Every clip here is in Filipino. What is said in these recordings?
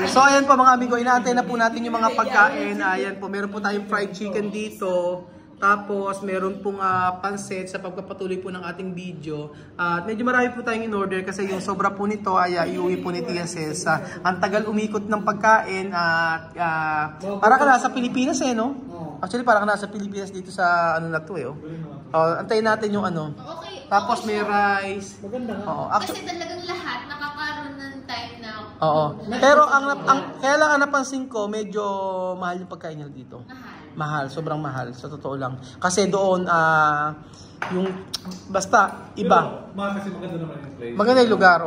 So ayan po mga amigo, inaantay na po natin yung mga pagkain. Ayan po, meron po tayong fried chicken dito. Tapos meron pong pansit sa pagpapatuloy po ng ating video. At medyo marami po tayong in-order kasi yung sobra po nito ay iuwi po ni Tia Cez. Ang tagal umikot ng pagkain at para ka nasa Pilipinas no? Actually para ka nasa Pilipinas dito sa ano na to antayin natin yung ano. Okay, Tapos may rice. Maganda nga. Kasi talagang lahat nakakaroon ng time na... Oo. Pero kaya lang ang napansin ko, medyo mahal yung pagkain nila dito. Mahal, sobrang mahal, sa totoo lang. Kasi doon, yung, basta, iba. Pero, kasi maganda naman yung place. Maganda yung lugar,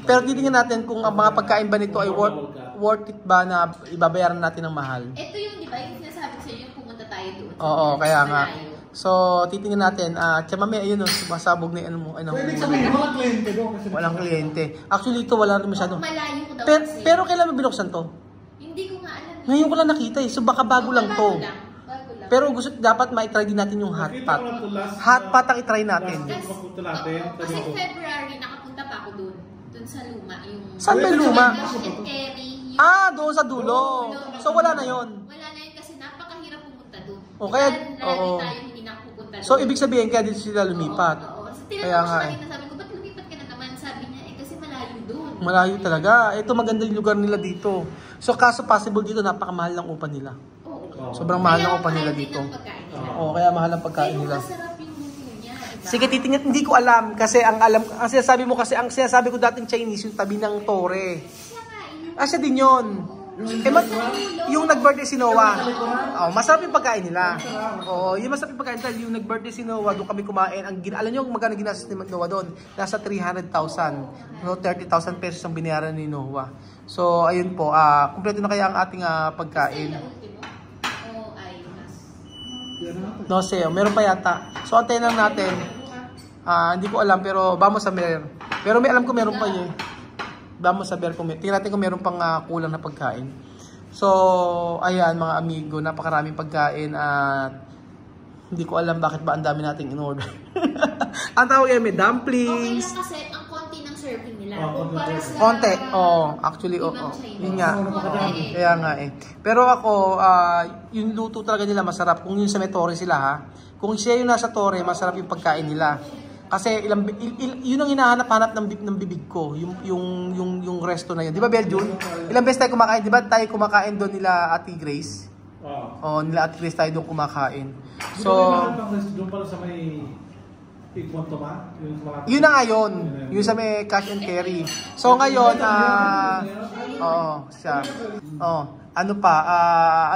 Pero titingnan natin kung ang mga pagkain ba nito ay worth it ba na ibabayaran natin ng mahal. Ito yung, di ba, yung sinasabi ko sa inyo, pumunta tayo doon. Oo, kaya nga. So, titingnan natin. Mamaya, ayun masabog na ano. Pwede sabihin, walang kliyente doon. Walang kliyente. Actually, ito wala rin masyado. Malayo ko daw Pero kailan mo binuksan to? Hindi ko nga alam. Ngayon ko lang nakita So baka bago lang to. Bago lang. Pero dapat ma-try din natin yung hot pot. Hot pot ang i-try natin. Kasi February, nakapunta pa ako doon. Doon sa luma. Saan ba yung luma? Doon sa dulo. So wala na yon. Wala na yun kasi napakahirap pumunta doon. Okay. Tayo hindi nakapupunta doon. So ibig sabihin kaya dito sila lumipat. Kaya nga sabi ko, ba't lumipat ka na naman? Sabi niya, kasi malayo doon. Malayo talaga. Ito maganda yung lugar nila dito. So kaso possible dito napakamahal ng upa nila. Sobrang mahal ng upa nila dito. Kaya mahal ang pagkain nila. Masarap yung luto niya. Sige, titingnan, hindi ko alam kasi ang sinasabi mo kasi ang sinasabi ko dating Chinese yung tabi ng Torre. Siya din 'yon. Yung nag-birthday si Noah. Masarap yung pagkain nila. Yung masarap yung pagkain nila. Yung nag-birthday si Noah, doon kami kumain. Alam niyo kung magkano ginastos ni Noah doon? Nasa 300,000. No, 30,000 pesos ang binayaran ni Noah. So, ayun po. Kumpleto na kaya ang ating pagkain. No, meron pa yata. So, antayin lang natin. Hindi ko alam, pero vamos a ver. Pero may alam ko meron pa yun. Vamos a ver kung tingnan natin kung meron pang kulang na pagkain. So, ayan mga amigo, napakaraming pagkain at hindi ko alam bakit ba ang dami nating in-order. Ang tawag yan, may dumplings. Okay lang kasi ang konti ng serving nila. Konti. Actually, yun nga. Kaya nga Pero ako, yung luto talaga nila masarap. Kung yun sa may Torre sila Kung siya yung nasa Torre, masarap yung pagkain nila. Kasi yun ang hinahanap-hanap ng bibig ko, yung resto na yun. Di ba, Beljun? Ilang beses tayo kumakain, di ba tayo kumakain doon nila Ate Grace? Nila Ate Grace tayo doon kumakain. So, doon pala sa may yun na nga yun. Yun sa may cash and carry. So ngayon, ano pa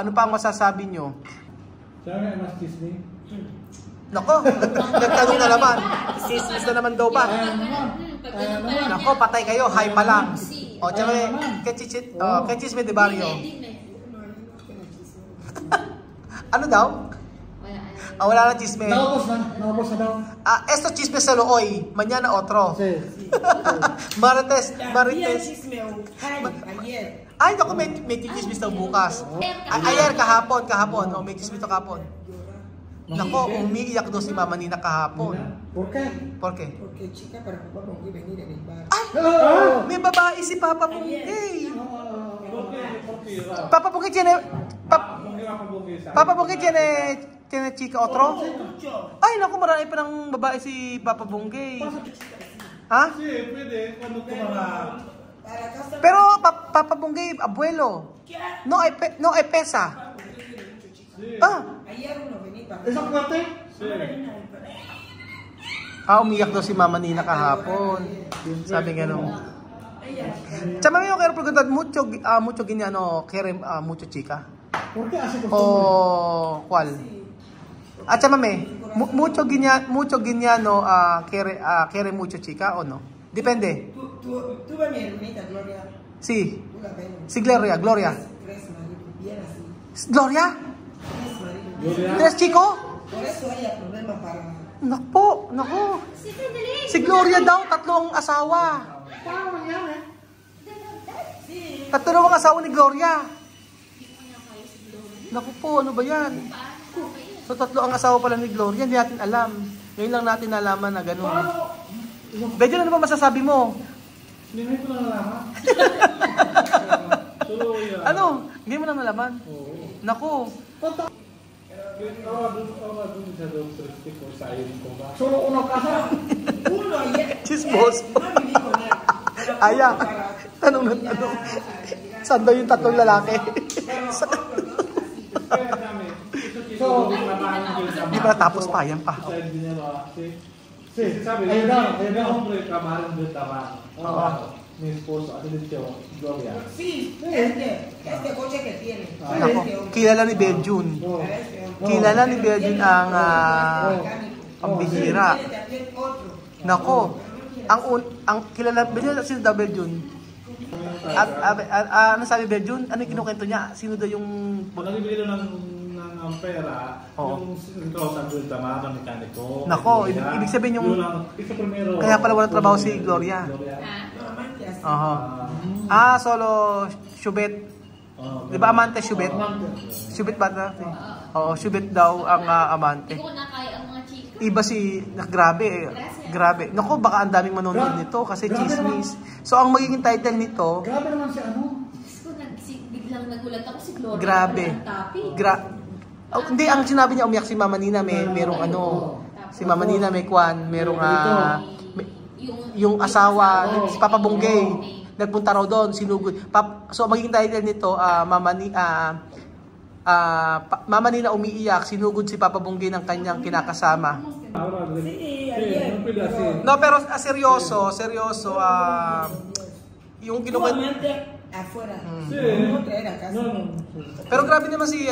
ang masasabi nyo? Sabi mas Disney. Nako, nagtanong na naman. Sis na naman daw ba? Nako, patay kayo. Hi pa lang. Kechis de Barrio. Ano daw? Wala na chisme. Naubos na daw. Esto chisme sa looy. Mañana otro. Marites. Ay, naku, may chismis daw bukas. Ayer, kahapon. May chismis to kahapon. Nako, umiiyak daw si Mama Nina kahapon. ¿Por qué? Porque chica para Papa Pongay venir en el bar. Ay! May babae si Papa Pongay. Papa Pongay Papa Pongay tiene chica otro? Ay, naku, marami pa ng babae si Papa Pongay. Sí, pwede. Cuando tumara. Pero Papa Pongay, abuelo. No hay pesa. Ayer uno venía para. ¿Esa parte? Sí. Umiyak daw si Mama Nina kahapon. Sabi nga nung. Chama yo quiero preguntar mucho giniano quiere mucho chica. ¿Por qué hace ¿Cuál? Chama mucho giniano quiere mucho chica o no? Depende. ¿Tú ves mi hermanita Gloria? Sí. ¿Tú la ves? Sí, Gloria. Tres maridos, bien así. Gloria? Tres maridos. Tres chico? Por eso hay problema para. Naku. Si Gloria daw, tatlong asawa. Tatlong asawa ni Gloria. Naku po, ano ba yan? So tatlo ang asawa pala ni Gloria, hindi natin alam. Ngayon lang natin nalaman na gano'n. Bedyo, ano ba masasabi mo? Hindi ko lang nalaman. So, yeah. Ano? Hindi mo na malaman? Oo. Naku. Dun sa domestic ko sa ayun ko ba? Solo uno casa. Uno ya. Chismoso. Mami dijo na. Aya. Tanong na tanong. Saan daw yung tatlong lalaki? Kaya namin, so, Hindi pa natapos pa, yan pa. sa dinero, Sí, sabi, ayun na, ayun na. hombre, kamarin doon tama. Mi esposo, ano din siya, Gloria. Sí, este coche que tiene. Nako. Kilala ni Beljun. Kilala ni Beljun ang pambihira. Nako. Ang kilala Beljun, sino daw Beljun? Ano sabi Beljun? Ano yung kinukwento niya? Sino daw yung... Nagbibigay ng pera, Oo. yung sintosan doon tama ng mekaniko. Nako, ibig sabihin yung... Isa primero. Kaya pala walang trabaho si Gloria. Solo Shubet. Di ba amante Shubet? Shubet ba na? Oo, Shubet daw ang amante. Hindi ko na kaya ang mga chika. Iba grabe. Grabe. Naku, baka ang daming manonood nito kasi chismis. So, ang magiging title nito, Grabe naman si ano. Biglang nagulat ako si Gloria. grabe. Hindi, ang sinabi niya, umiyak si Mama Nina, merong ano, si Mama Nina may kwan, merong yung asawa, si Papa Bonggay, nagpunta raw doon, sinugod. So, magiging title nito, Mama Nina umiiyak, sinugod si Papa Bonggay ng kanyang kinakasama. No, pero seryoso, yung kinukwento. Afuera. Sí. No traer a casa. Pero grabe naman si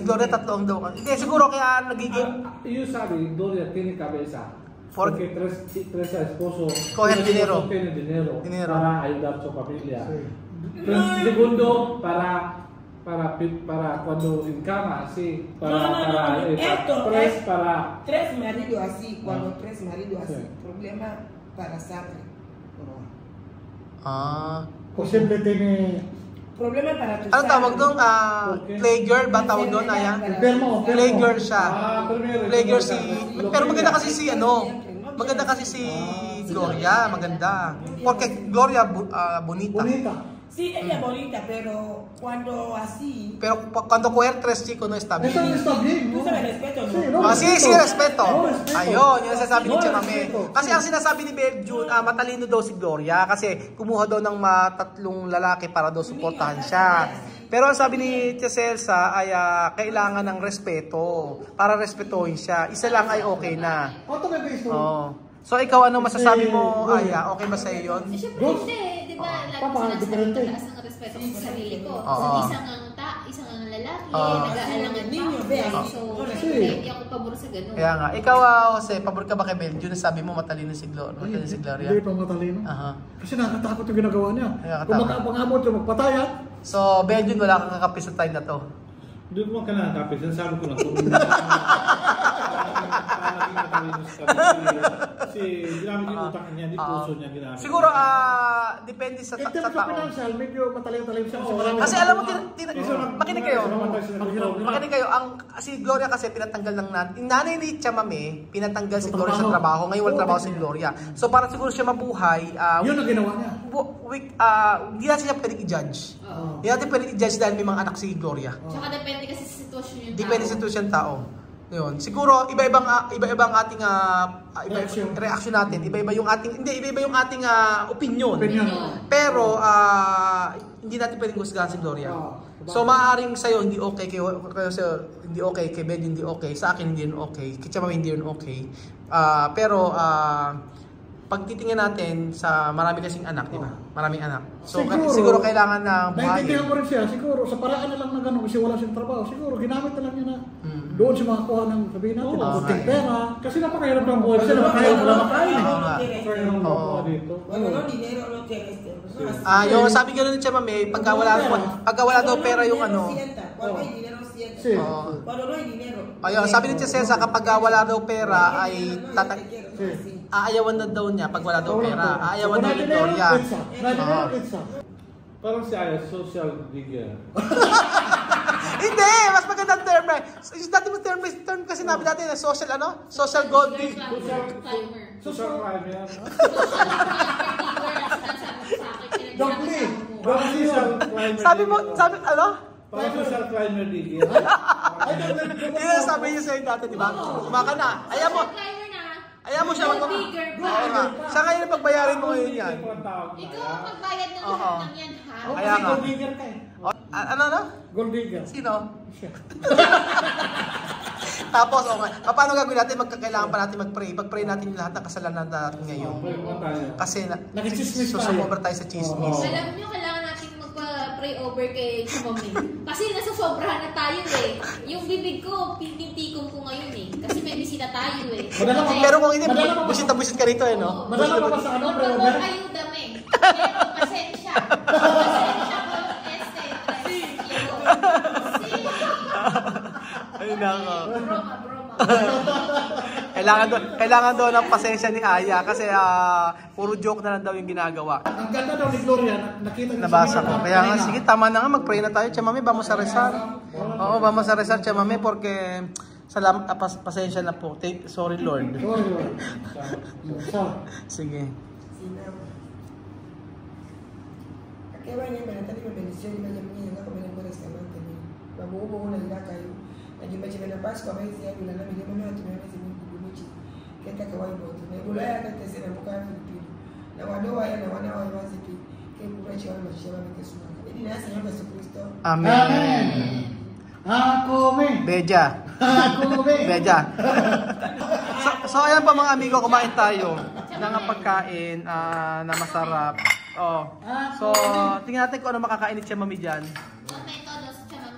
Gloria, tatlong daw. Hindi, siguro kaya nagiging... Yo sabi, Gloria tiene cabeza. Porque tres esposos Cogen dinero. tienen dinero Dinero. para ayudar a su familia. Segundo, para cuando en cama, sí. Tres maridos así, cuando tres maridos así, Sí. problema para sangre. Posible tiene Problema para tu Ano tawag doon? Okay. Playgirl ba tawag doon? enfermo. Playgirl siya. Primero. Playgirl si... Pero maganda kasi si maganda kasi si Gloria, maganda. Porque Gloria bonita. Bonita. Sí, ella es bonita, pero cuando así... Pero cuando coger tres chicos no está bien. Eso está bien, Tú ¿no? sabes respeto, ¿no? Sí, respeto. No, respeto. Ayun, yung sinasabi ni No, Chamame. respeto. Kasi ang sinasabi ni Beljun, matalino daw si Gloria kasi kumuha daw ng tatlong lalaki para daw suportahan siya. Pero ang sabi ni Tia Celsa ay kailangan ng respeto para respetuhin siya. Isa lang ay okay na. Oh. So ikaw ano masasabi mo, Aya? Okay ba sa iyo 'yon? Siyempre hindi, di ba? Lagi sinasabi mataas ang respeto ko sa sarili ko. Isang ang lalaki, nag-aalangan pa ako. So, hindi ako pabor sa ganun. Kaya nga, ikaw Jose, pabor ka ba kay Beljun? Sabi mo matalino si Gloria. Matalino si Gloria. Hindi pa matalino. Aha. Kasi nakakatakot yung ginagawa niya. Nakakatakot. Kung magkapangamot yung magpataya. So, Beljun, wala kang kakapi sa time na to. Doon mo ka na kapit. Sabi ko lang. Kasi ginamit yung utak niya, di puso niya ginamit. Siguro, depende sa tao. Financial, medyo matalino siya. Kasi alam mo, makinig kayo, si Gloria kasi pinatanggal ng nanay ni Chamame, pinatanggal si Gloria sa trabaho, ngayon wala trabaho si Gloria. So para siguro siya mabuhay, yun ang ginawa niya. hindi natin siya pwedeng i-judge. Hindi natin pwedeng i-judge dahil may mga anak si Gloria. Tsaka depende kasi sa sitwasyon yung tao. Depende sa sitwasyon ng tao. Yun. Siguro iba-ibang ating reaction natin. Iba-iba yung ating opinion. Pero hindi natin pwedeng husgahan si Gloria. So maaaring sa'yo hindi okay kay Ben hindi okay, sa akin hindi rin okay, kay Chamame hindi rin okay. Pero pag titingnan natin sa marami kasing anak, di ba? Maraming anak. So siguro kailangan na buhayin. Naintindihan ko rin siya, siguro sa paraan na lang na gano'n kasi wala siyang trabaho, siguro ginamit na lang niya na doon siya makakuha ng sabihin natin, kunting pera. Kasi napakahirap ng buhay. Kasi napakahirap wala makain. Cuando no dinero no tienes tiempo. Yung sabi gano'n ni Chamame, pagka wala daw pera yung ano. Cuando hay dinero sienta. Sí. Cuando no hay dinero. Ayun, sabi ni Cesar kapag wala daw pera ay aayawan na daw niya pag wala daw pera. Aayawan daw ni Gloria. Parang si Aya, social media. Hindi! Mas magandang term eh. Yung dati mo term kasi nabi natin na social Social gold. Social crime yan. Social Social sabi, ano? Para social climber digger. Yun ang sabi niyo sa'yo dati, di ba? Kumaka na. Ayaw mo siya Gold digger pa. Oo nga. Sa ngayon ang pagbayarin mo ngayon yan. Ikaw ang magbayad ng lahat ng yan, ha? Kaya nga. Gold digger ka eh. Ano na? Gold digger. Sino? Tapos, paano gagawin natin? Kailangan pa natin mag-pray. Pag-pray natin lahat ng kasalanan natin ngayon. Kasi susumobra tayo sa chismis. Alam nyo, kailangan natin magpa-pray over kay Chumami. Kasi nasasobrahan na tayo eh. Yung bibig ko, pinitikom ko ngayon eh. Kasi may bisita tayo eh. Pero kung hindi, busit ka rito eh, no? Madala pa sa ano, bro? Por ayuda me. Pero pasensya. Pasensya ko, Ayun na ako. Broma. Kailangan doon ng pasensya ni Aya kasi puro joke na lang daw yung ginagawa. Ang ganda daw ni Gloria, nakita niyo Nabasa ko. Kaya nga, sige, tama na nga, mag-pray na tayo. Chamame, vamos a rezar. Oo, vamos a rezar, Chamame, porque pasensya na po. Sorry, Lord. Sige. Kaya ba niya, tadi ko benisyon, iba niya mga nga kami ng restaurant kami. Mabuo na nila kayo. Naging ba siya ng Pasko, may siya nila namin, hindi mo na tumiyami si Minti Bumichi. Kaya kakaway mo ito. May bulaya ka kasi na mukha Filipino. Nawadowa yan, nawanawa yung masipi. Kaya kura siya wala siya mami kasunaka. Hindi na sa Señor Jesucristo. Amen. Amen. Beja. Amen. Beja. So ayan pa mga amigo, kumain tayo ng pagkain na masarap. So, tingnan natin kung ano makakain ni Chamame dyan.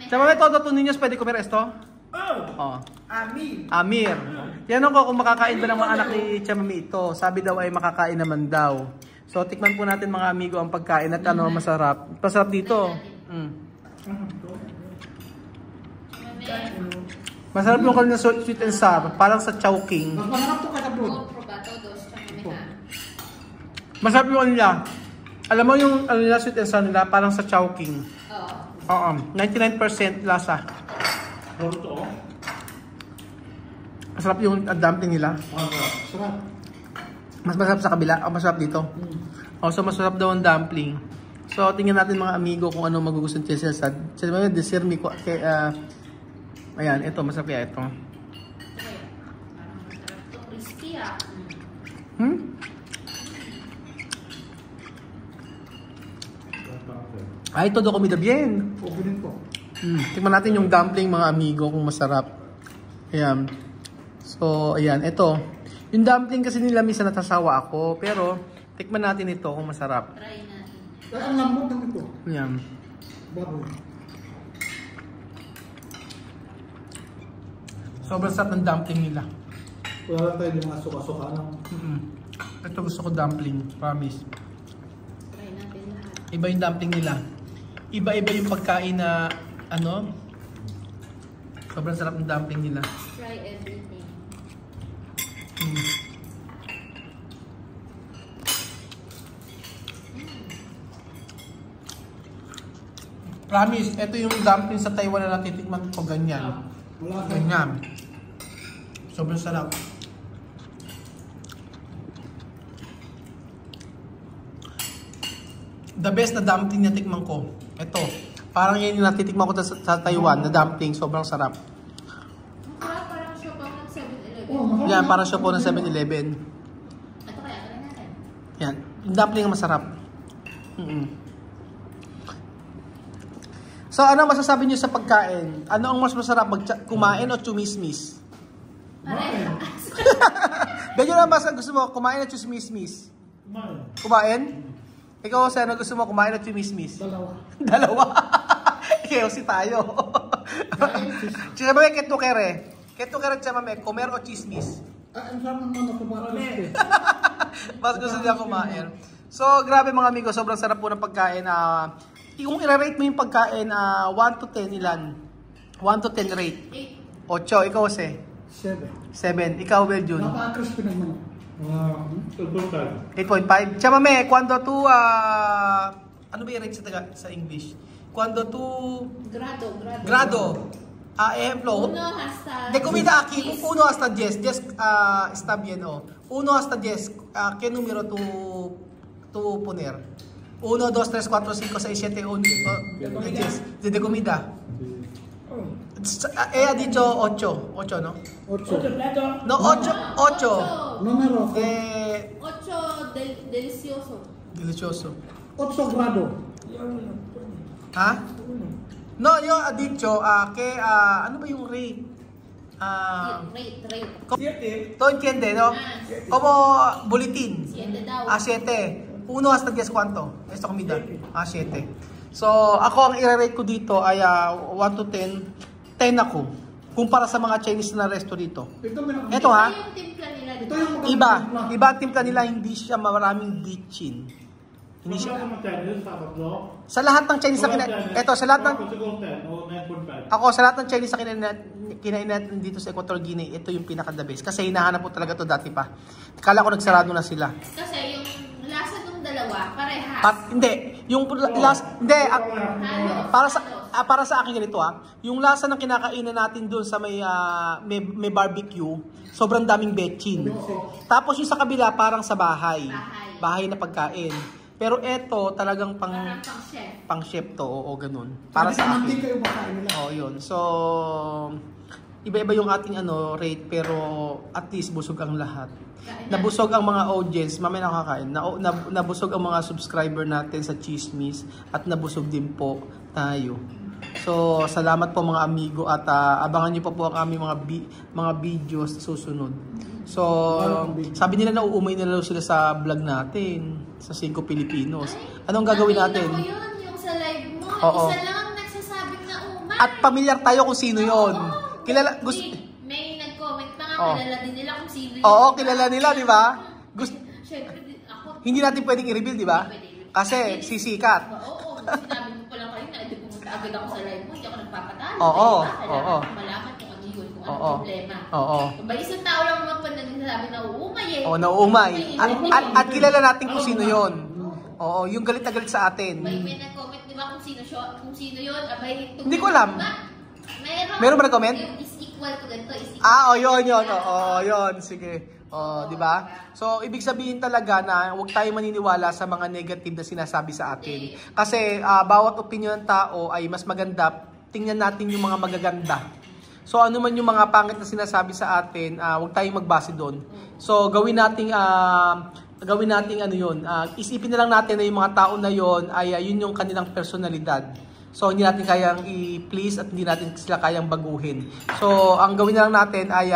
Chamame, todo tu niños pwede comer esto? Amir. Tinanong ko kung makakain ba ng mga anak ni Chamame ito. Sabi daw ay makakain naman daw. So, tikman po natin mga amigo ang pagkain at ano masarap. Masarap dito. Masarap yung kanya sweet and sour. Parang sa Chowking. Masarap to kada bro. Masarap yung kanila. Alam mo yung nila sweet and sour nila parang sa Chowking. Oo. 99% lasa. Masarap yung dumpling nila. Sarap. Mas masarap sa kabila. Masarap dito. So masarap daw ang dumpling. So tingnan natin mga amigo kung ano magugustuhan niya sa dessert mi ko. Ayan, ito masarap kaya ito. Crispy Ay, todo comida bien. Openin ko. Tingnan natin yung dumpling mga amigo kung masarap. Ayan. So, ayan, ito. Yung dumpling kasi nila minsan natasawa ako, pero tikman natin ito kung masarap. Try natin. Ang lambot ng ito. Ayan. Baboy. Sobrang sarap ng dumpling nila. Wala lang tayo yung mga suka-suka. Ito gusto ko dumpling, promise. Try natin lahat. Iba yung dumpling nila. Iba-iba yung pagkain na, ano, sobrang sarap ng dumpling nila. Try everything. Promise, ito yung dumpling sa Taiwan na natitikman ko ganyan. Ganyan. Sobrang sarap. The best na dumpling na tikman ko. Ito. Parang yan yung natitikman ko sa Taiwan na dumpling. Sobrang sarap. Parang siya pa ng 7-Eleven. Yan, parang siya po ng 7-Eleven. Ito kaya, try natin. Yan. Yung dumpling ang masarap. So, ano masasabi niyo sa pagkain? Ano ang mas masarap? Kumain o chumismis? Parehas. Ganyan lang mas gusto mo, kumain o chumismis? Kumain? Ikaw, ano gusto mo, kumain o chumismis? Dalawa. Ikaw si tayo. Chamame, keto kere. Keto kere, chamame, comer o chismis? Ang sarap ng mga kumain. Mas gusto niya kumain. So, grabe mga amigo, sobrang sarap po ng pagkain. Kung i-rate mo yung pagkain, 1 to 10 ilan? 1 to 10 rate. 8. Ikaw, 7. Ikaw, Beljun. Napaka-crispy ng manok. 8.5. Chamame, cuando tu, ano ba yung rate sa English? Cuando tu... Grado. Ejemplo. 1 hasta... De comida aquí, 1 hasta 10. 10 está bien, 1 hasta 10. ¿Qué número tu poner? 1, 2, 3, 4, 5, 6, 7, 8, 10 de comida. Ha dicho 8, 8, no? 8. No, 8. Numero. 8 delicioso. Delicioso. 8 grado. Ha? No, yo ha dicho ano ba yung rate? Rate. To entiende, no? Como boletín. 7 daw. 7. 1 hasta 10 cuánto? Esta comida. 7. So, ako ang i-rate ko dito ay 1 to 10. 10 ako. Kumpara sa mga Chinese na resto dito. Ito ha. Yung timpla nila. Ito yung Iba ang timpla nila, hindi siya maraming bitchin. Hindi siya. Sa lahat ng Chinese na sa lahat ng sa lahat ng Chinese na kinain natin dito sa Equatorial Guinea, ito yung pinaka-the best. Kasi hinahanap ko talaga to dati pa. Kala ko nagsarado na sila. Kasi yung lasa ng dalawa, parehas. Hindi, yung lasa, hindi, para sa akin ganito yung lasa ng kinakainan natin doon sa may barbecue, sobrang daming betchin. Tapos yung sa kabila parang sa bahay na pagkain. Pero eto talagang pang chef to, o ganun. Para sa akin. Oh, yun. So iba-iba yung ating rate, pero at least busog ang lahat. Nabusog ang mga audience, mamaya nakakain. Nabusog ang mga subscriber natin sa Chismis at nabusog din po tayo. So, salamat po mga amigo at abangan niyo po ang aming mga videos susunod. So, sabi nila na uumay nila sila sa vlog natin sa 5 Pilipinos. Anong gagawin natin? Nakita ko yun, yung sa live mo. Oo. Isa lang ang nagsasabing na umay. At pamilyar tayo kung sino yon. Kilala, may nag-comment pa nga, kilala din nila kung sino yun. Oo, kilala nila, di ba? Siyempre, ako. Hindi natin pwedeng i-reveal, di ba? Kasi sisikat. Oo, sinabi mo pa lang kayo na hindi pumunta agad ako sa live mo, hindi ako nagpapatalo. Oo, oo. Malaman kung ano yun, kung ano problema. Oo. Ba, isang tao lang naman pa nagsasabi na uumay eh. Oo, nauumay. At kilala natin kung sino yon. Oo, yung galit na galit sa atin. May nag-comment, di ba, kung sino yun? Abay, hindi ko alam. Meron ba nag-comment? Is equal to ganito, is equal. Yun. Yun. Sige. Di ba? So, ibig sabihin talaga na huwag tayo maniniwala sa mga negative na sinasabi sa atin. Kasi bawat opinion ng tao ay mas maganda. Tingnan natin yung mga magaganda. So, ano man yung mga pangit na sinasabi sa atin, huwag tayong magbase doon. So, gawin nating isipin na lang natin na yung mga tao na yon ay yun yung kanilang personalidad. So, hindi natin kayang i-please at hindi natin sila kayang baguhin. So, ang gawin na lang natin ay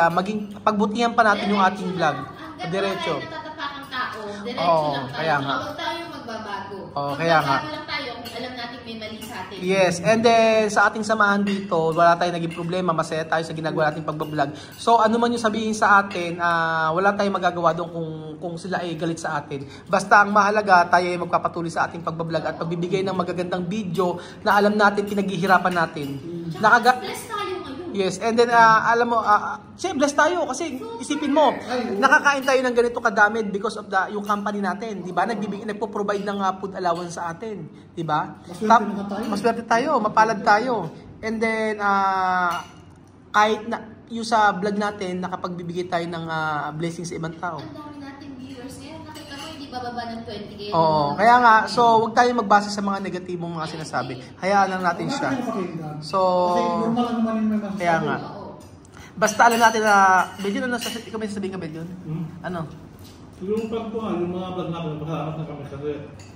pagbutihan pa natin yung ating vlog. Diretso. Natatapakang tao, diretso lang tayo. Kaya nga. Huwag tayo magbabago. Kaya nga. Magbabago lang tayo kung alam natin may mali sa atin. Yes, and then sa ating samahan dito, wala tayong naging problema, masaya tayo sa ginagawa nating pagbablog. So, ano man yung sabihin sa atin, wala tayong magagawa doon kung sila ay galit sa atin. Basta ang mahalaga, tayo ay magpapatuloy sa ating pagbablog at pagbibigay ng magagandang video na alam natin, pinaghihirapan natin. Bless tayo ngayon. Yes, and then alam mo, bless tayo kasi isipin mo, nakakain tayo ng ganito kadami because of yung company natin, 'di ba? Nagpo-provide ng food allowance sa atin, 'di ba? Maswerte tayo, mapalad tayo. And then kahit na yung sa vlog natin nakapagbibigay tayo ng blessings sa ibang tao. Ang dami nating viewers ngayon, nakita mo hindi bababa ng 20k. Oo, kaya nga, so huwag tayong magbase sa mga negatibong mga sinasabi. Hayaan lang natin siya. So, kaya nga. Basta alam natin na, Belgian, ikaw may sasabihin ka, Belgian? Ano? Yung pag po yung mga vlog natin, pasalamat na kami kasi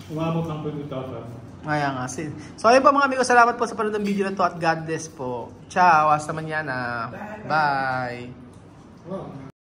umabot ng 20,000. Kaya nga. So, ayun po mga amigo, salamat po sa panonood ng video na to at God bless po. Ciao, hasta mañana. Bye.